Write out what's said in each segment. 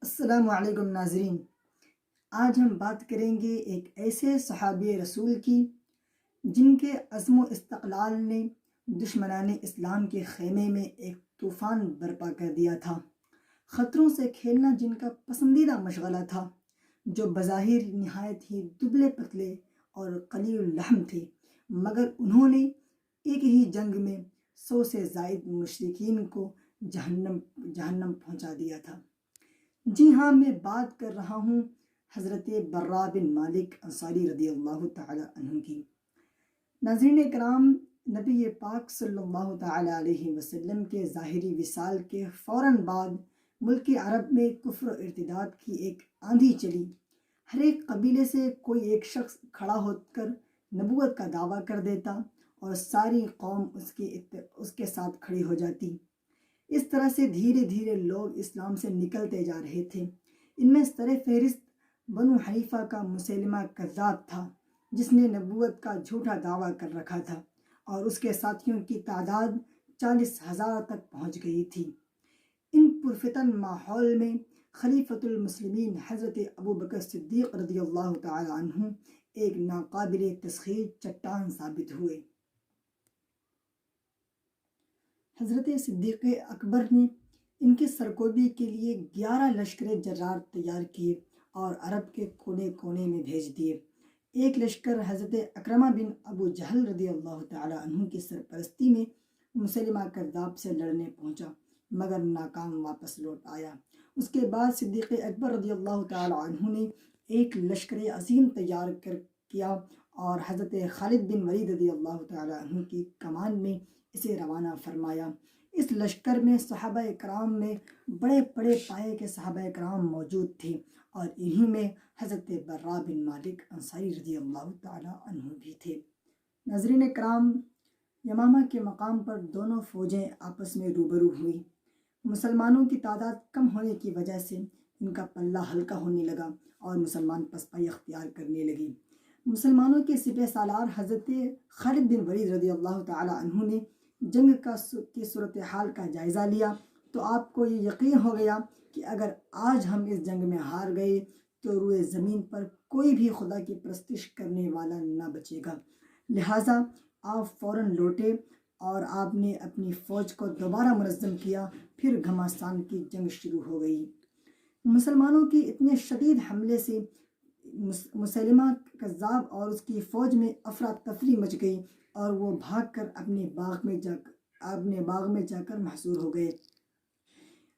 السلام علیکم ناظرین، آج ہم بات کریں گے ایک ایسے صحابی رسول کی جن کے عزم و استقلال نے دشمنان اسلام کے خیمے میں ایک طوفان برپا کر دیا تھا۔ خطروں سے کھیلنا جن کا پسندیدہ مشغلہ تھا، جو بظاہر نہایت ہی دبلے پتلے اور قلیل الرحم تھے، مگر انہوں نے ایک ہی جنگ میں 100 سے زائد مشرکین کو جہنم پہنچا دیا تھا۔ جی ہاں، میں بات کر رہا ہوں حضرت برا بن مالک انصاری رضی اللہ تعالی عنہ کی۔ ناظرین کرام، نبی پاک صلی اللہ تعالی علیہ وسلم کے ظاہری وصال کے فوراً بعد ملک عرب میں کفر و ارتداد کی ایک آندھی چلی۔ ہر ایک قبیلے سے کوئی ایک شخص کھڑا ہو کر نبوت کا دعویٰ کر دیتا اور ساری قوم اس کے ساتھ کھڑی ہو جاتی۔ اس طرح سے دھیرے دھیرے لوگ اسلام سے نکلتے جا رہے تھے۔ ان میں سر فہرست بنو حنیفہ کا مسیلمہ کذاب تھا، جس نے نبوت کا جھوٹا دعویٰ کر رکھا تھا اور اس کے ساتھیوں کی تعداد 40,000 تک پہنچ گئی تھی۔ ان پرفتن ماحول میں خلیفۃ المسلمین حضرت ابوبکر صدیق رضی اللہ تعالی عنہ ایک ناقابل تسخیر چٹان ثابت ہوئے۔ حضرت صدیق اکبر نے ان کی سرکوبی کے لیے 11 لشکر جرار تیار کیے اور عرب کے کونے کونے میں بھیج دیے۔ ایک لشکر حضرت اکرمہ بن ابو جہل رضی اللہ تعالی عنہ کی سرپرستی میں مسلمہ کذاب سے لڑنے پہنچا، مگر ناکام واپس لوٹ آیا۔ اس کے بعد صدیق اکبر رضی اللہ تعالی عنہ نے ایک لشکر عظیم تیار کیا اور حضرت خالد بن ولید رضی اللہ تعالی عنہ کی کمان میں اسے روانہ فرمایا۔ اس لشکر میں صحابہ کرام میں بڑے بڑے پائے کے صحابہ کرام موجود تھے اور انہی میں حضرت برا بن مالک انصاری رضی اللہ تعالی عنہ بھی تھے۔ ناظرین کرام، یمامہ کے مقام پر دونوں فوجیں آپس میں روبرو ہوئی۔ مسلمانوں کی تعداد کم ہونے کی وجہ سے ان کا پلہ ہلکا ہونے لگا اور مسلمان پسپائی اختیار کرنے لگے۔ مسلمانوں کے سپہ سالار حضرت خالد بن ولید رضی اللہ تعالی عنہ نے جنگ کی صورتحال کا جائزہ لیا تو آپ کو یہ یقین ہو گیا کہ اگر آج ہم اس جنگ میں ہار گئے تو روئے زمین پر کوئی بھی خدا کی پرستش کرنے والا نہ بچے گا۔ لہٰذا آپ فوراً لوٹے اور آپ نے اپنی فوج کو دوبارہ منظم کیا۔ پھر گھمسان کی جنگ شروع ہو گئی۔ مسلمانوں کی اتنے شدید حملے سے مسیلمہ کذاب اور اس کی فوج میں افراتفری مچ گئی اور وہ بھاگ کر اپنے باغ میں جا کر محصور ہو گئے۔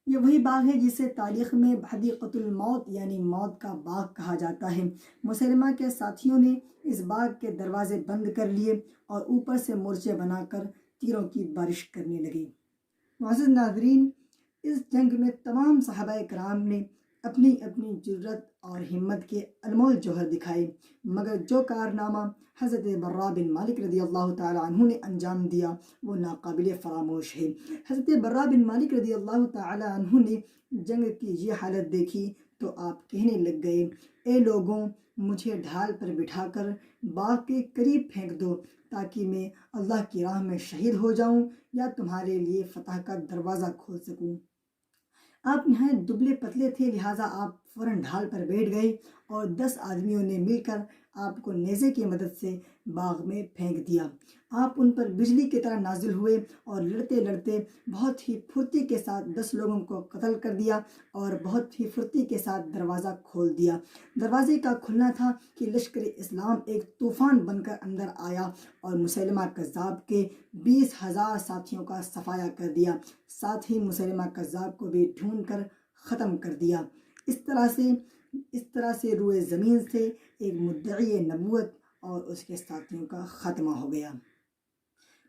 یہ وہی باغ ہے جسے تاریخ میں حدیقۃ الموت یعنی موت کا باغ کہا جاتا ہے۔ مسیلمہ کے ساتھیوں نے اس باغ کے دروازے بند کر لیے اور اوپر سے مورچے بنا کر تیروں کی بارش کرنے لگے۔ معزز ناظرین، اس جنگ میں تمام صحابہ کرام نے اپنی اپنی جرت اور ہمت کے انمول جوہر دکھائے، مگر جو کارنامہ حضرت برا بن مالک رضی اللہ تعالی عنہ نے انجام دیا وہ ناقابل فراموش ہے۔ حضرت برا بن مالک رضی اللہ تعالی عنہ نے جنگ کی یہ حالت دیکھی تو آپ کہنے لگ گئے، اے لوگوں، مجھے ڈھال پر بٹھا کر باغ کے قریب پھینک دو تاکہ میں اللہ کی راہ میں شہید ہو جاؤں یا تمہارے لیے فتح کا دروازہ کھول سکوں۔ آپ نہایت دبلے پتلے تھے، لہٰذا آپ فوراً ڈھال پر بیٹھ گئے اور 10 آدمیوں نے مل کر آپ کو نیزے کی مدد سے باغ میں پھینک دیا۔ آپ ان پر بجلی کی طرح نازل ہوئے اور لڑتے لڑتے بہت ہی پھرتی کے ساتھ 10 لوگوں کو قتل کر دیا اور بہت ہی پھرتی کے ساتھ دروازہ کھول دیا۔ دروازے کا کھلنا تھا کہ لشکر اسلام ایک طوفان بن کر اندر آیا اور مسیلمہ کذاب کے 20,000 ساتھیوں کا صفایا کر دیا، ساتھ ہی مسیلمہ کذاب کو بھی ڈھونڈ کر ختم کر دیا۔ اس طرح سے روئے زمین سے ایک مدعی نبوت اور اس کے ساتھیوں کا خاتمہ ہو گیا۔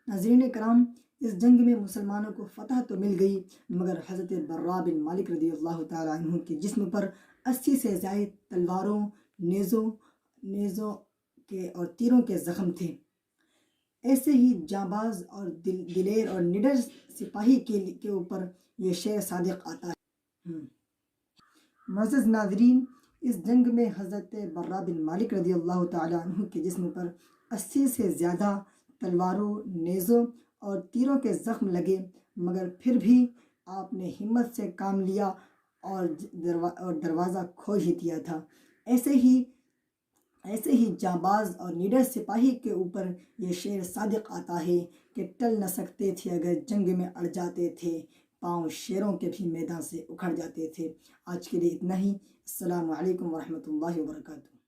ناظرین کرام، اس جنگ میں مسلمانوں کو فتح تو مل گئی، مگر حضرت برا بن مالک رضی اللہ تعالی عنہ کے جسم پر 80 سے زائد تلواروں، نیزوں کے اور تیروں کے زخم تھے۔ ایسے ہی جانباز اور دلیر اور نڈر سپاہی کے اوپر یہ شعر صادق آتا ہے۔ معزز ناظرین، اس جنگ میں حضرت برا بن مالک رضی اللہ تعالی عنہ کے جسم پر 80 سے زیادہ تلواروں، نیزوں اور تیروں کے زخم لگے، مگر پھر بھی آپ نے ہمت سے کام لیا اور دروازہ کھول ہی دیا تھا۔ ایسے ہی جانباز اور نڈر سپاہی کے اوپر یہ شعر صادق آتا ہے کہ ٹل نہ سکتے تھے اگر جنگ میں اڑ جاتے تھے، پاؤں شیروں کے بھی میدان سے اکھڑ جاتے تھے۔ آج کے لیے اتنا ہی۔ السلام علیکم ورحمۃ اللہ وبرکاتہ۔